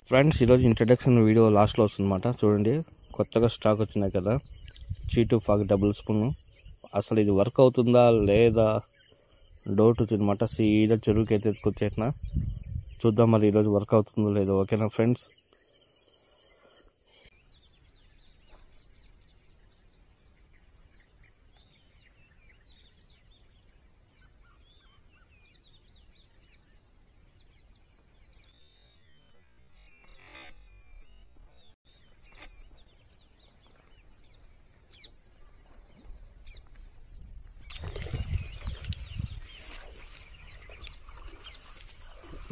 Friends ఈరోజు introduction video లాస్ట్లో వస్తుందన్నమాట. చూడండి, కొత్తగా స్టాక్ వచ్చినాయి కదా చీటు ఫాగ్ డబుల్ స్పూన్. అసలు ఇది వర్క్ అవుతుందా లేదా డౌట్ వచ్చిందన్నమాట. సీదా చెరువుకి అయితే ఎత్తుకొచ్చేసిన చూద్దాం మరి ఈరోజు వర్క్ అవుతుందో లేదో. ఓకేనా ఫ్రెండ్స్?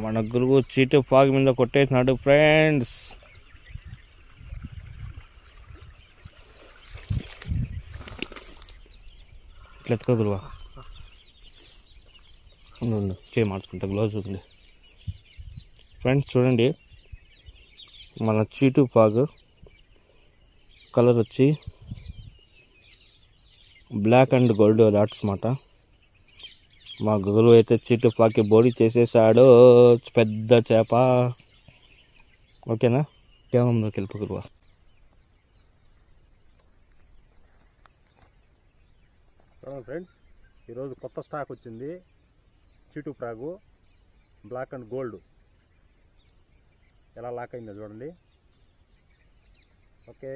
మన గురువు చీటు ఫాగ్ మీద కొట్టేసినాడు ఫ్రెండ్స్. ఇట్లా ఎత్తుకో గురువా, ఉండు చేయి మార్చుకుంటా, గ్లౌజ్ ఉంది. ఫ్రెండ్స్ చూడండి, మన చీటు ఫాగ్ కలర్ వచ్చి బ్లాక్ అండ్ గోల్డ్ డాట్స్ మాట. మా గురువు అయితే చీటు ఫాగ్కి బోడీ చేసేసాడు, పెద్ద చేప. ఓకేనా? కేమంలోకి వెళ్ళిపో గురువా. ఫ్రెండ్స్, ఈరోజు కొత్త స్టాక్ వచ్చింది చీటు ఫ్రాగు బ్లాక్ అండ్ గోల్డ్. ఎలా లాక్ అయిందో చూడండి. ఓకే,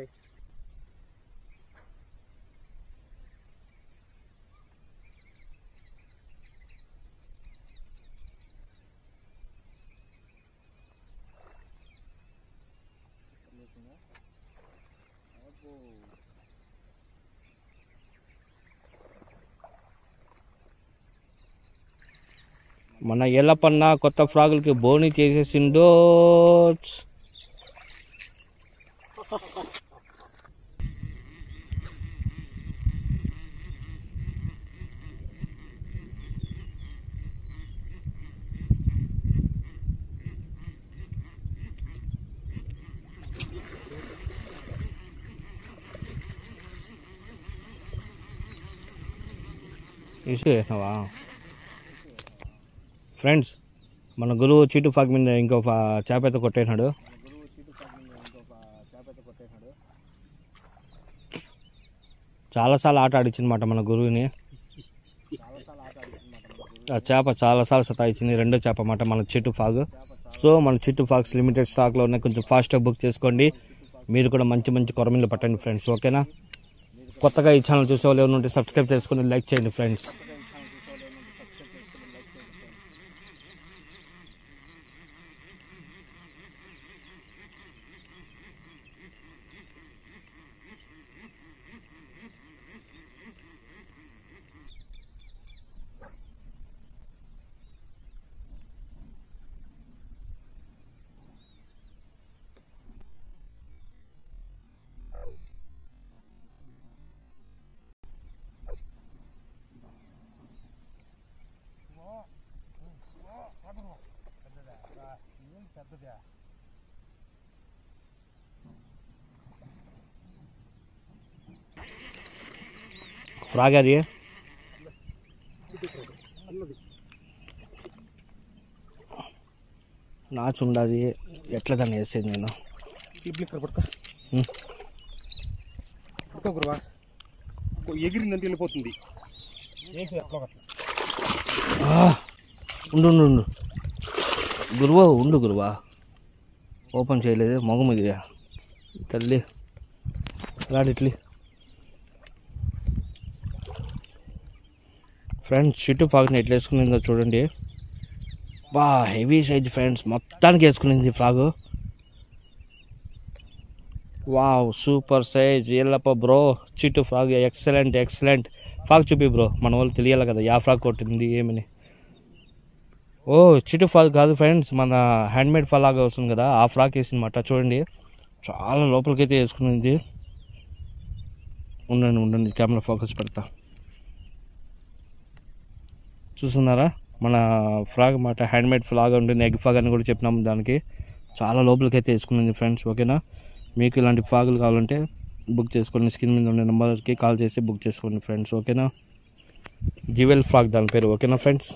మన ఎల్లపన్న కొత్త ఫ్రాగులకి బోని చేసేసిండో. ఇష్యూ చేసినావా? ఫ్రెండ్స్, మన గురువు చీటు ఫాగ్ మీద ఇంకో చేప అయితే కొట్టేసినాడు. చాలాసార్లు ఆట ఆడిచ్చిందన్నమాట మన గురువుని. ఆ చేప చాలాసార్లు సతాయించింది. రెండో చేప అన్నమాట మన చీటు ఫాగ్. సో మన చీటు ఫాగ్స్ లిమిటెడ్ స్టాక్లో ఉన్నాయి, కొంచెం ఫాస్ట్గా బుక్ చేసుకోండి. మీరు కూడా మంచి మంచి కొరమీన్లు పట్టండి ఫ్రెండ్స్. ఓకేనా? కొత్తగా ఈ ఛానల్ చూసే వాళ్ళు ఎవరు ఉంటే సబ్స్క్రైబ్ చేసుకుని లైక్ చేయండి ఫ్రెండ్స్. ఫ్రాగ్ అది నాచు ఉండదు, ఎట్లా దాన్ని వేసేది నేను. ఎగిరిందంటే వెళ్ళిపోతుంది. ఉండు ఉండు ఉండు గురువా, ఉండు గురువా, ఓపెన్ చేయలేదు మొగం ఇది తల్లి. రాడిట్లీ ఫ్రెండ్స్, చీటు ఫాగ్ని ఎట్లా వేసుకునిందో చూడండి. బా హెవీ సైజ్ ఫ్రెండ్స్, మొత్తానికి వేసుకునింది ఫ్రాగు. వావ్, సూపర్ సైజ్ ఎల్లప్ప bro. Cheat frog excellent excellent. Frog చూపి బ్రో, మన వాళ్ళు తెలియాలి కదా యా ఫ్రాగ్ కొట్టింది ఏమని. ఓ చీటు ఫ్రాగ్ కాదు ఫ్రెండ్స్, మన హ్యాండ్మేడ్ ఫ్రాగ్ వస్తుంది కదా ఆ ఫ్రాగ్ వేసిందన్నమాట. చూడండి, చాలా లోపలికైతే వేసుకునింది. ఉండండి ఉండండి, కెమెరా ఫోకస్ పెడతా. చూస్తున్నారా, మన ఫ్రాగ్ మాట హ్యాండ్మేడ్ ఫ్రాగ్ ఉంటుంది, ఎగ్ ఫ్రాగ్ అని కూడా చెప్పినాము. దానికి చాలా లోపలికి అయితే వేసుకునింది ఫ్రెండ్స్. ఓకేనా? మీకు ఇలాంటి ఫ్రాగులు కావాలంటే బుక్ చేసుకోండి, స్క్రీన్ మీద ఉండే నెంబర్కి కాల్ చేసి బుక్ చేసుకోండి ఫ్రెండ్స్. ఓకేనా? జివెల్ ఫ్రాగ్ దాని పేరు. ఓకేనా ఫ్రెండ్స్?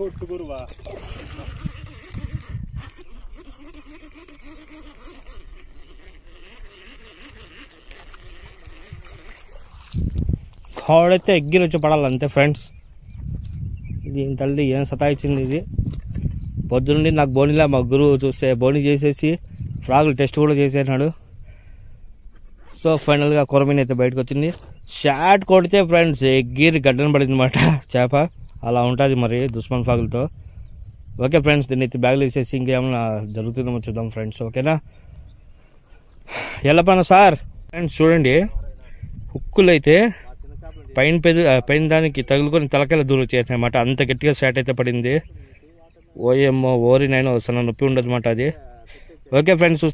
ఒట్టు గురువా. కాడైతే ఎగ్గిరి వచ్చి పడాలి అంతే ఫ్రెండ్స్. దీని తల్లి ఏం సతాయించింది ఇది. పొద్దున్నండి నాకు బోనిలా మా గురువు చూస్తే బోని చేసేసి ఫ్రాగులు టెస్ట్ కూడా చేసేసినాడు. సో ఫైనల్గా కొరమీన్ అయితే బయటకు వచ్చింది. షాట్ కొడితే ఫ్రెండ్స్ ఎగ్గిరి గడ్డన పడింది అనమాట చేప. అలా ఉంటుంది మరి దుస్మాన్ ఫ్రాగులతో. ఓకే ఫ్రెండ్స్, దీన్ని అయితే బ్యాగ్లో వేసేసి ఇంకేమైనా జరుగుతుందేమో చూద్దాం ఫ్రెండ్స్. ఓకేనా, ఎలా పైన సార్. ఫ్రెండ్స్ చూడండి, హుక్కులు అయితే పైన దానికి తగులుకొని తలకాయల దూరం వచ్చేసాయి అనమాట. అంత గట్టిగా షాట్ అయితే పడింది. ఓయేమో ఓరినైనా వస్తున్నా నొప్పి ఉండదు అనమాట అది. ఓకే ఫ్రెండ్స్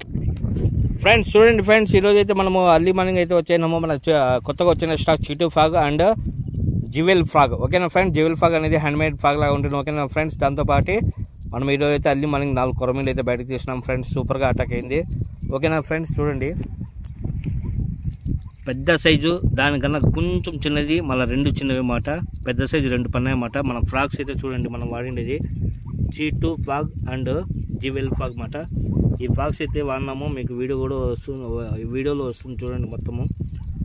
చూడండి ఫ్రెండ్స్, ఈరోజు అయితే మనము అర్లీ మార్నింగ్ అయితే వచ్చాము. మన కొత్తగా వచ్చిన స్టాక్ చీటు ఫ్రాగ్ అండ్ జివెల్ ఫ్రాగ్. ఓకేనా ఫ్రెండ్స్, జివెల్ ఫ్రాగ్ అనేది హ్యాండ్మేడ్ ఫ్రాగ్ లాగా ఉంటుంది. ఓకేనా ఫ్రెండ్స్, దాంతోపాటు మనం ఈరోజు అయితే అర్లీ మార్నింగ్ 4 కొరమీలు అయితే బయటకు తీసినాం ఫ్రెండ్స్. సూపర్గా అటాక్ అయింది. ఓకేనా ఫ్రెండ్స్, చూడండి పెద్ద సైజు దానికన్నా కొంచెం చిన్నది, మళ్ళీ 2 చిన్నవి మాట. పెద్ద సైజు 2 పన్నాయి అన్నమాట. మన ఫ్రాగ్స్ అయితే చూడండి, మనం వాడిండేది చీటు ఫ్రాగ్ అండ్ జివెల్ ఫ్రాగ్ మాట. ఈ ఫ్రాగ్స్ అయితే వాడినాము, మీకు వీడియోలో వస్తుంది చూడండి మొత్తము.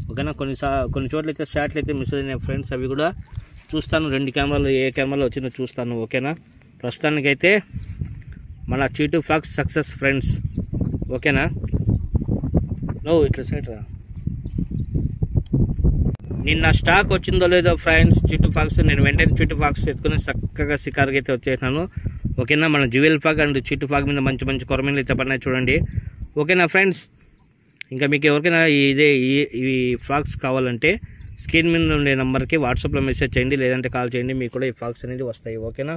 ఓకేనా, కొన్ని చోట్ల అయితే షాట్లు అయితే మిస్ అయినాయి ఫ్రెండ్స్. అవి కూడా చూస్తాను, 2 కెమెరాలు ఏ కెమెరాలో వచ్చిందో చూస్తాను. ఓకేనా, ప్రస్తుతానికైతే మన చీటు ఫ్రాగ్స్ సక్సెస్ ఫ్రెండ్స్. ఓకేనా, ఇట్లా సైడ్ రా. నిన్న స్టాక్ వచ్చిందో లేదో ఫ్రెండ్స్ చీటు ఫ్రాగ్స్, నేను వెంటనే చీటు ఫ్రాగ్స్ ఎత్తుకుని చక్కగా షికారుకి అయితే వచ్చేసినాను. ఓకేనా, మన జివెల్ ఫ్రాగ్ అండ్ చీటు ఫ్రాగ్ మీద మంచి మంచి కొరమీలు అయితే పడినాయి చూడండి. ఓకేనా ఫ్రెండ్స్, ఇంకా మీకు ఎవరికైనా ఈ ఫ్రాగ్స్ కావాలంటే స్క్రీన్ మీద ఉండే నెంబర్కి వాట్సాప్లో మెసేజ్ చేయండి, లేదంటే కాల్ చేయండి. మీకు కూడా ఈ ఫ్రాగ్స్ అనేది వస్తాయి. ఓకేనా.